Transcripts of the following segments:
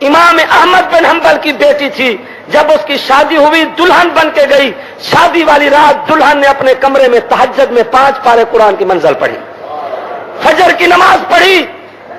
امام احمد بن حنبل کی بیٹی تھی، جب اس کی شادی ہوئی دلہن بن کے گئی، شادی والی رات دلہن نے اپنے کمرے میں تہجد میں 5 پارے قرآن کی منزل پڑھی، فجر کی نماز پڑھی،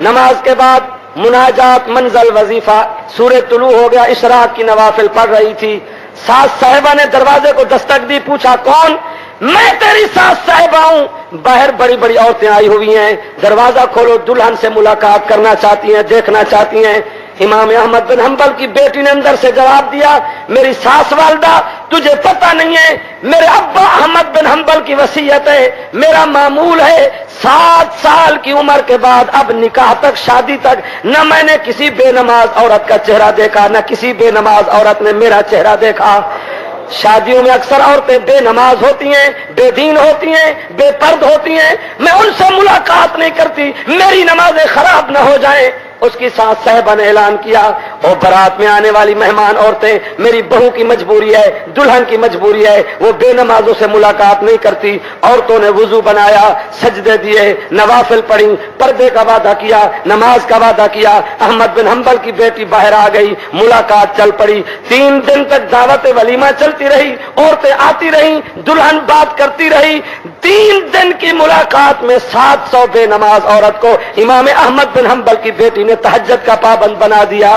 نماز کے بعد مناجات، منزل، وظیفہ، سورہ طلوع ہو گیا، اشراق کی نوافل پڑھ رہی تھی، ساس صاحبہ نے دروازے کو دستک دی، پوچھا کون؟ میں تیری ساس صاحبہ ہوں، باہر بڑی بڑی عورتیں آئی ہوئی ہیں، دروازہ کھولو، دلہن سے ملاقات کرنا چاہتی ہیں، دیکھنا چاہتی ہیں۔ امام احمد بن حنبل کی بیٹی نے اندر سے جواب دیا، میری ساس والدہ تجھے پتہ نہیں ہے، میرے ابا احمد بن حنبل کی وصیت ہے، میرا معمول ہے 7 سال کی عمر کے بعد اب نکاح تک، شادی تک، نہ میں نے کسی بے نماز عورت کا چہرہ دیکھا، نہ کسی بے نماز عورت نے میرا چہرہ دیکھا۔ شادیوں میں اکثر عورتیں بے نماز ہوتی ہیں، بے دین ہوتی ہیں، بے پرد ہوتی ہیں، میں ان سے ملاقات نہیں کرتی، میری نمازیں خراب نہ ہو جائیں۔ اس کی ساس صاحبہ نے اعلان کیا، اور برات میں آنے والی مہمان عورتیں، میری بہو کی مجبوری ہے، دلہن کی مجبوری ہے، وہ بے نمازوں سے ملاقات نہیں کرتی۔ عورتوں نے وضو بنایا، سجدے دیے، نوافل پڑھی، پردے کا وعدہ کیا، نماز کا وعدہ کیا۔ احمد بن حنبل کی بیٹی باہر آ گئی، ملاقات چل پڑی، 3 دن تک دعوت ولیمہ چلتی رہی، عورتیں آتی رہیں، دلہن بات کرتی رہی۔ 3 دن کی ملاقات میں 700 بے نماز عورت کو امام احمد بن حنبل کی بیٹی نے تہجد کا پابند بنا دیا۔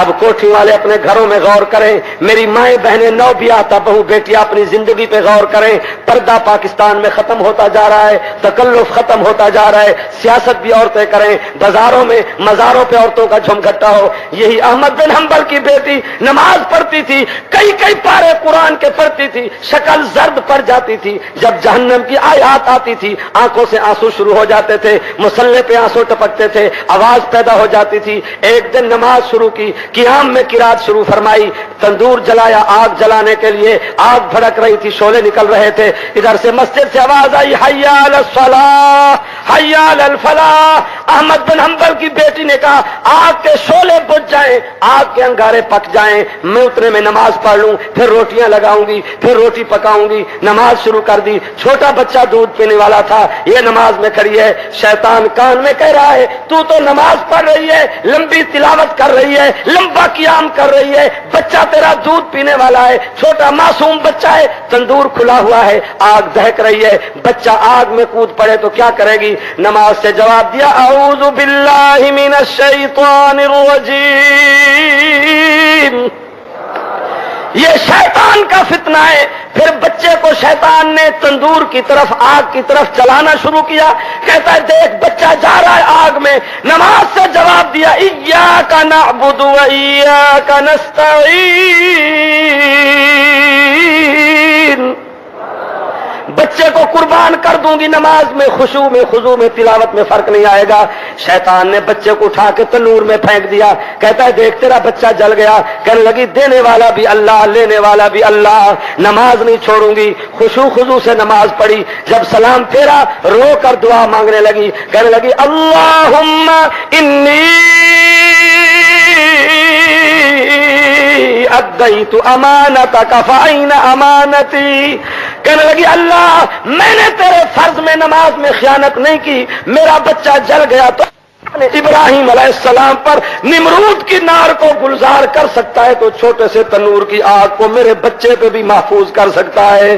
اب کوٹھی والے اپنے گھروں میں غور کریں، میری مائیں بہنیں، نو بیاہتا بہو بیٹیاں اپنی زندگی پہ غور کریں۔ پردہ پاکستان میں ختم ہوتا جا رہا ہے، تکلف ختم ہوتا جا رہا ہے، سیاست بھی عورتیں کریں، بازاروں میں مزاروں پہ عورتوں کا جھم گھٹا ہو۔ یہی احمد بن حنبل کی بیٹی نماز پڑھتی تھی، کئی پارے قرآن کے پڑھتی تھی، شکل زرد پڑ جاتی تھی، جب جہنم کی آیات آتی تھی آنکھوں سے آنسو شروع ہو جاتے تھے، مصلے پہ آنسو ٹپکتے تھے، آواز پیدا ہو جاتی تھی۔ ایک دن نماز شروع کی، قیام میں قرات شروع فرمائی، تندور جلایا آگ جلانے کے لیے، آگ بھڑک رہی تھی، شعلے نکل رہے تھے، ادھر سے مسجد سے آواز آئی، حی علی الصلاۃ حی علی الفلاح۔ احمد بن حنبل کی بیٹی نے کہا آگ کے شعلے بجھ جائیں، آگ کے انگارے پک جائیں، میں اتنے میں نماز پڑھ لوں، پھر روٹیاں لگاؤں گی، پھر روٹی پکاؤں گی۔ نماز شروع کر دی، چھوٹا بچہ دودھ پینے والا تھا، یہ نماز میں کھڑی ہے، شیطان کان میں کہہ رہا ہے تو نماز پڑھ رہی ہے، لمبی تلاوت کر رہی ہے، لمبا قیام کر رہی ہے، بچہ تیرا دودھ پینے والا ہے، چھوٹا معصوم بچہ ہے، تندور کھلا ہوا ہے، آگ دہک رہی ہے، بچہ آگ میں کود پڑے تو کیا کرے گی؟ نماز سے جواب دیا، اعوذ باللہ من الشیطان الرجیم۔ یہ شیطان کا فتنہ ہے۔ پھر بچے کو شیطان نے تندور کی طرف، آگ کی طرف چلانا شروع کیا، کہتا ہے دیکھ بچہ جا رہا ہے آگ میں۔ نماز سے جواب دیا، ایاک نعبد و ایاک نستعین۔ بچے کو قربان کر دوں گی، نماز میں خشوع میں خضوع میں تلاوت میں فرق نہیں آئے گا۔ شیطان نے بچے کو اٹھا کے تنور میں پھینک دیا، کہتا ہے دیکھ تیرا بچہ جل گیا۔ کہنے لگی دینے والا بھی اللہ، لینے والا بھی اللہ، نماز نہیں چھوڑوں گی۔ خشوع خضوع سے نماز پڑھی، جب سلام پھیرا رو کر دعا مانگنے لگی، کہنے لگی اللہم انی ادیت امانتک فأین امانتی۔ کہنے لگی اللہ میں نے تیرے فرض میں نماز میں خیانت نہیں کی، میرا بچہ جل گیا تو ابراہیم علیہ السلام پر نمرود کی نار کو گلزار کر سکتا ہے تو چھوٹے سے تنور کی آگ کو میرے بچے پہ بھی محفوظ کر سکتا ہے۔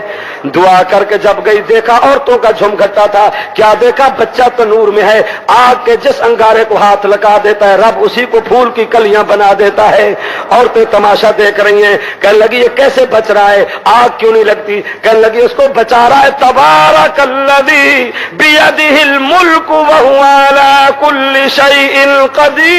دعا کر کے جب گئی دیکھا عورتوں کا جھم گھٹا تھا، کیا دیکھا بچہ تنور میں ہے، آگ کے جس انگارے کو ہاتھ لگا دیتا ہے رب اسی کو پھول کی کلیاں بنا دیتا ہے۔ عورتیں تماشا دیکھ رہی ہیں، کہنے لگی یہ کیسے بچ رہا ہے، آگ کیوں نہیں لگتی؟ کہنے لگی اس کو بچا رہا ہے تبارک الذی بیدہ الملک وہو علی کل شیء قدیر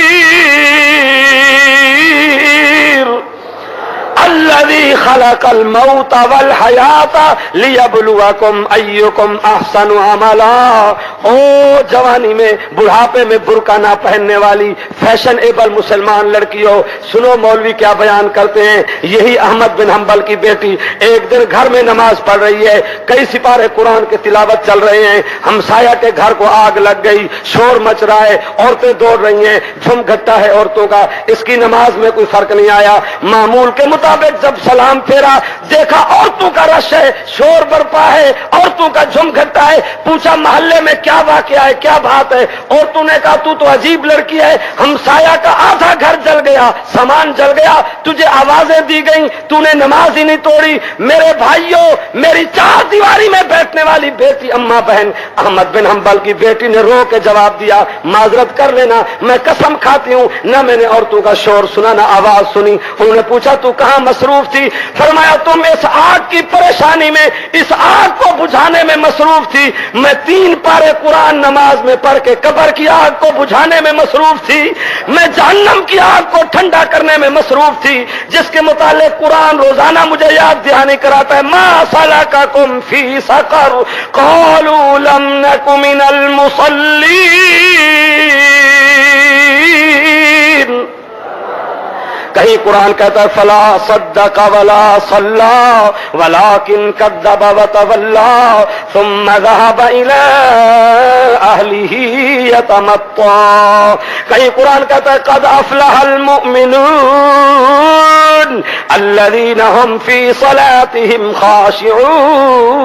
الذی خلق الموت والحیات لیبلوکم ایکم احسن عملا۔ او جوانی میں بڑھاپے میں برقع نہ پہننے والی فیشن ایبل مسلمان لڑکیوں، سنو مولوی کیا بیان کرتے ہیں۔ یہی احمد بن حنبل کی بیٹی ایک دن گھر میں نماز پڑھ رہی ہے، کئی سپارے قرآن کے تلاوت چل رہے ہیں، ہمسایہ کے گھر کو آگ لگ گئی، شور مچ رہا ہے، عورتیں دوڑ رہی ہیں، جھم گھٹا ہے عورتوں کا، اس کی نماز میں کوئی فرق نہیں آیا۔ معمول کے مطابق جب سلام سلام پھیرا، دیکھا عورتوں کا رش ہے، شور برپا ہے، عورتوں کا جھم گھٹا ہے، پوچھا محلے میں کیا واقعہ ہے، کیا بات ہے؟ عورتوں نے کہا تو عجیب لڑکی ہے، ہمسایہ کا آدھا گھر جل گیا، سامان جل گیا، تجھے آوازیں دی گئیں، تو نے نماز ہی نہیں توڑی۔ میرے بھائیوں، میری چار دیواری میں بیٹھنے والی بیٹی اماں بہن احمد بن حنبل کی بیٹی نے رو کے جواب دیا، معذرت کر لینا، میں قسم کھاتی ہوں نہ میں نے عورتوں کا شور سنا نہ آواز سنی۔ انہوں نے پوچھا تو کہاں مصروف تھی؟ فرمایا تم اس آگ کی پریشانی میں، اس آگ کو بجھانے میں مصروف تھی، میں 3 پارے قرآن نماز میں پڑھ کے قبر کی آگ کو بجھانے میں مصروف تھی، میں جہنم کی آگ کو ٹھنڈا کرنے میں مصروف تھی، جس کے متعلق قرآن روزانہ مجھے یاد دہانی کراتا ہے، ما سلککم فی سقر قالوا لم نک من المصلین۔ کہیں قرآن کہتا ہے فلا صدق ولا صلی ولکن کذب وتولی ثم ذهب الى اہلہ یتمطى۔ کہیں قرآن کہتا ہے قد افلح المؤمنون الذین هم فی صلاتهم خاشعون۔